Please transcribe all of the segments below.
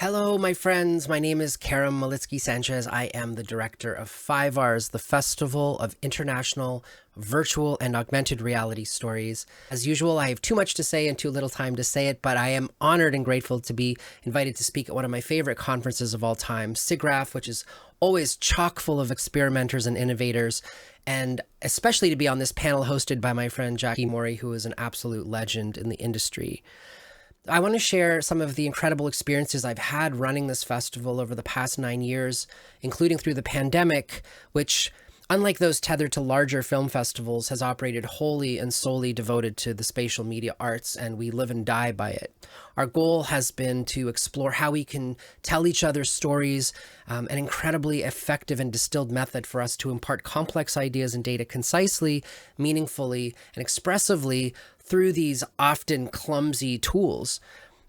Hello, my friends. My name is Keram Malicki-Sanchez. I am the director of FIVARS, the Festival of International Virtual and Augmented Reality Stories. As usual, I have too much to say and too little time to say it, but I am honored and grateful to be invited to speak at one of my favorite conferences of all time, Siggraph, which is always chock full of experimenters and innovators, and especially to be on this panel hosted by my friend Jacki Morie, who is an absolute legend in the industry. I want to share some of the incredible experiences I've had running this festival over the past 9 years, including through the pandemic, which, unlike those tethered to larger film festivals, has operated wholly and solely devoted to the spatial media arts, and we live and die by it. Our goal has been to explore how we can tell each other's stories, an incredibly effective and distilled method for us to impart complex ideas and data concisely, meaningfully, and expressively through these often clumsy tools.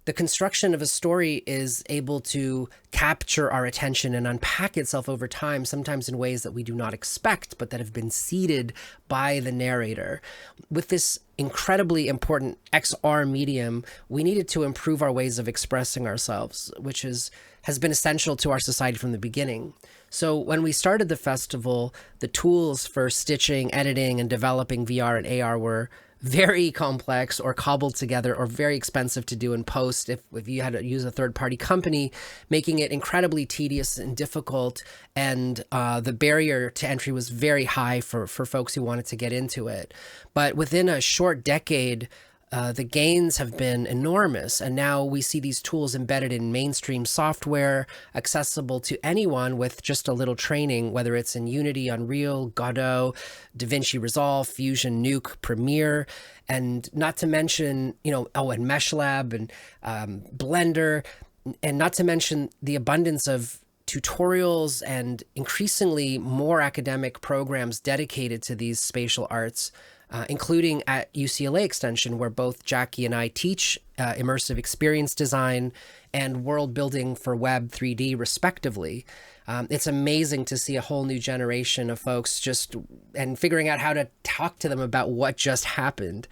The construction of a story is able to capture our attention and unpack itself over time, sometimes in ways that we do not expect, but that have been seeded by the narrator. With this incredibly important XR medium, we needed to improve our ways of expressing ourselves, which has been essential to our society from the beginning. So when we started the festival, the tools for stitching, editing, and developing VR and AR were very complex or cobbled together or very expensive to do in post if you had to use a third-party company, making it incredibly tedious and difficult. And the barrier to entry was very high for folks who wanted to get into it. But within a short decade, the gains have been enormous, and now we see these tools embedded in mainstream software, accessible to anyone with just a little training, whether it's in Unity, Unreal, Godot, DaVinci Resolve, Fusion, Nuke, Premiere, and not to mention, and MeshLab and Blender, and not to mention the abundance of tutorials and increasingly more academic programs dedicated to these spatial arts, including at UCLA Extension, where both Jacki and I teach immersive experience design and world building for Web 3D, respectively. It's amazing to see a whole new generation of folks and figuring out how to talk to them about what just happened.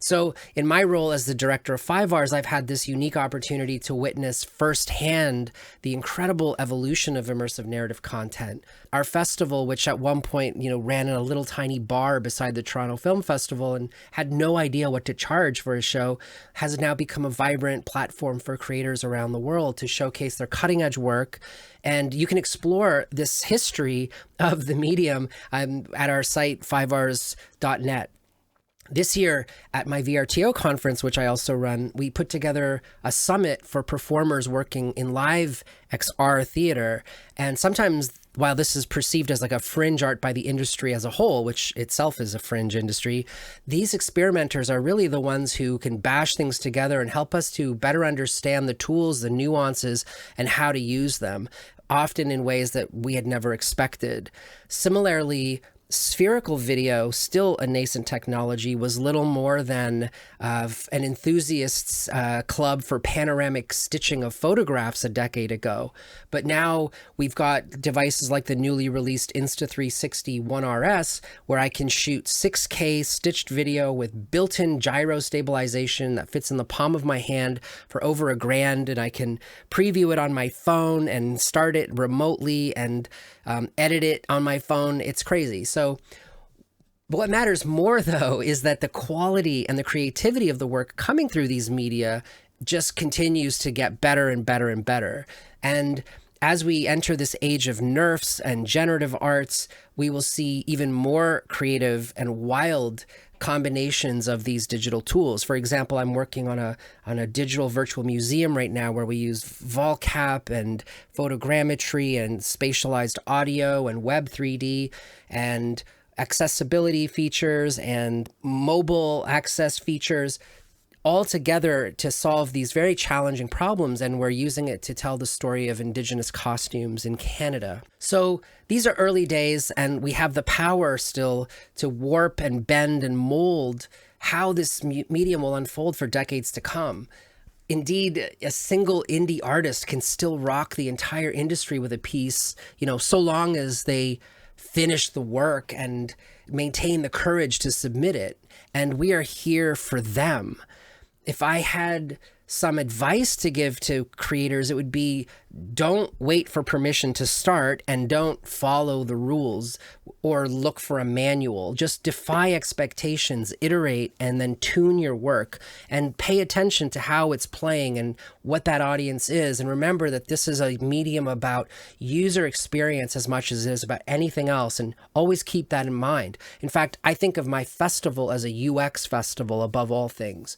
So in my role as the director of FIVARS, I've had this unique opportunity to witness firsthand the incredible evolution of immersive narrative content. Our festival, which at one point, ran in a little tiny bar beside the Toronto Film Festival and had no idea what to charge for a show, has now become a vibrant platform for creators around the world to showcase their cutting edge work. And you can explore this history of the medium at our site, fivars.net. This year at my VRTO conference, which I also run, we put together a summit for performers working in live XR theater. And sometimes, while this is perceived as like a fringe art by the industry as a whole, which itself is a fringe industry, these experimenters are really the ones who can bash things together and help us to better understand the tools, the nuances, and how to use them, often in ways that we had never expected. Similarly, spherical video, still a nascent technology, was little more than an enthusiast's club for panoramic stitching of photographs a decade ago. But now we've got devices like the newly released Insta360 1RS, where I can shoot 6K stitched video with built-in gyro stabilization that fits in the palm of my hand for over $1,000, and I can preview it on my phone and start it remotely and edit it on my phone. It's crazy. So what matters more, though, is that the quality and the creativity of the work coming through these media just continues to get better and better and better. And as we enter this age of NERFs and generative arts, we will see even more creative and wild combinations of these digital tools. For example, I'm working on a digital virtual museum right now where we use volcap and photogrammetry and spatialized audio and Web 3D and accessibility features and mobile access features, all together to solve these very challenging problems, and we're using it to tell the story of Indigenous costumes in Canada. So these are early days, and we have the power still to warp and bend and mold how this medium will unfold for decades to come. Indeed, a single indie artist can still rock the entire industry with a piece, so long as they finish the work and maintain the courage to submit it. And we are here for them. If I had some advice to give to creators, it would be don't wait for permission to start and don't follow the rules or look for a manual. Just defy expectations, iterate, and then tune your work and pay attention to how it's playing and what that audience is. And remember that this is a medium about user experience as much as it is about anything else, and always keep that in mind. In fact, I think of my festival as a UX festival above all things.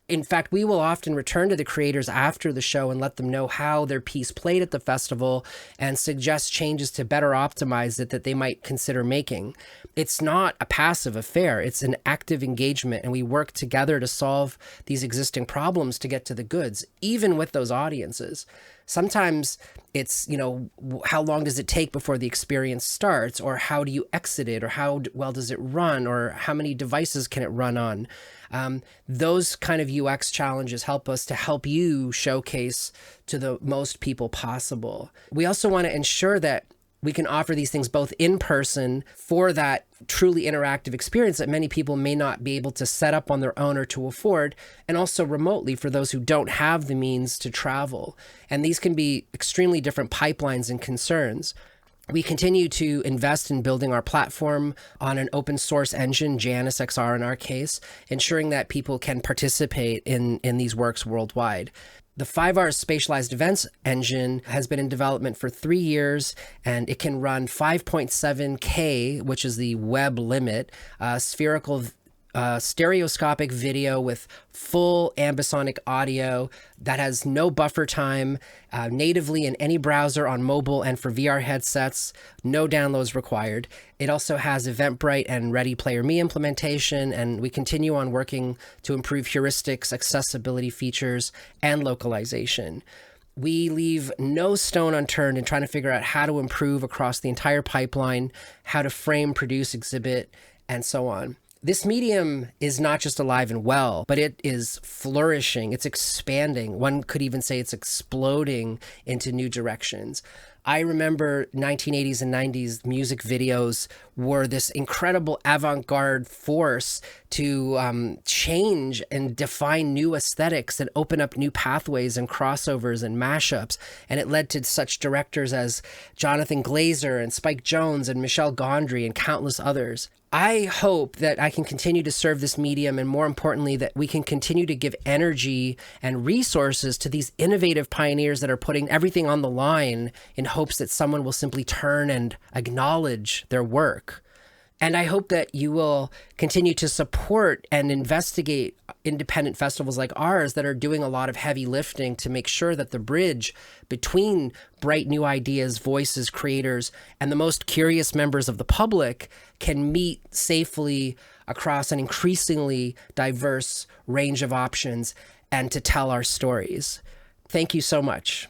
In fact, we will often return to the creators after the show and let them know how their piece played at the festival and suggest changes to better optimize it that they might consider making. It's not a passive affair. It's an active engagement, and we work together to solve these existing problems to get to the goods, even with those audiences. Sometimes it's, how long does it take before the experience starts, or how do you exit it, or how well does it run, or how many devices can it run on? Those kind of UX challenges help us to help you showcase to the most people possible. We also want to ensure that we can offer these things both in person for that truly interactive experience that many people may not be able to set up on their own or to afford, and also remotely for those who don't have the means to travel. And these can be extremely different pipelines and concerns. We continue to invest in building our platform on an open source engine, Janus XR in our case, ensuring that people can participate in these works worldwide. The FIVARS spatialized events engine has been in development for 3 years, and it can run 5.7K, which is the web limit, spherical stereoscopic video with full ambisonic audio that has no buffer time, natively in any browser on mobile and for VR headsets, no downloads required. It also has Eventbrite and Ready Player Me implementation, and we continue on working to improve heuristics, accessibility features, and localization. We leave no stone unturned in trying to figure out how to improve across the entire pipeline, how to frame, produce, exhibit, and so on. This medium is not just alive and well, but it is flourishing. It's expanding. One could even say it's exploding into new directions. I remember 1980s and 90s music videos were this incredible avant-garde force to change and define new aesthetics and open up new pathways and crossovers and mashups. And it led to such directors as Jonathan Glazer and Spike Jonze and Michel Gondry and countless others. I hope that I can continue to serve this medium, and more importantly, that we can continue to give energy and resources to these innovative pioneers that are putting everything on the line in hopes that someone will simply turn and acknowledge their work. And I hope that you will continue to support and investigate independent festivals like ours that are doing a lot of heavy lifting to make sure that the bridge between bright new ideas, voices, creators, and the most curious members of the public can meet safely across an increasingly diverse range of options and to tell our stories. Thank you so much.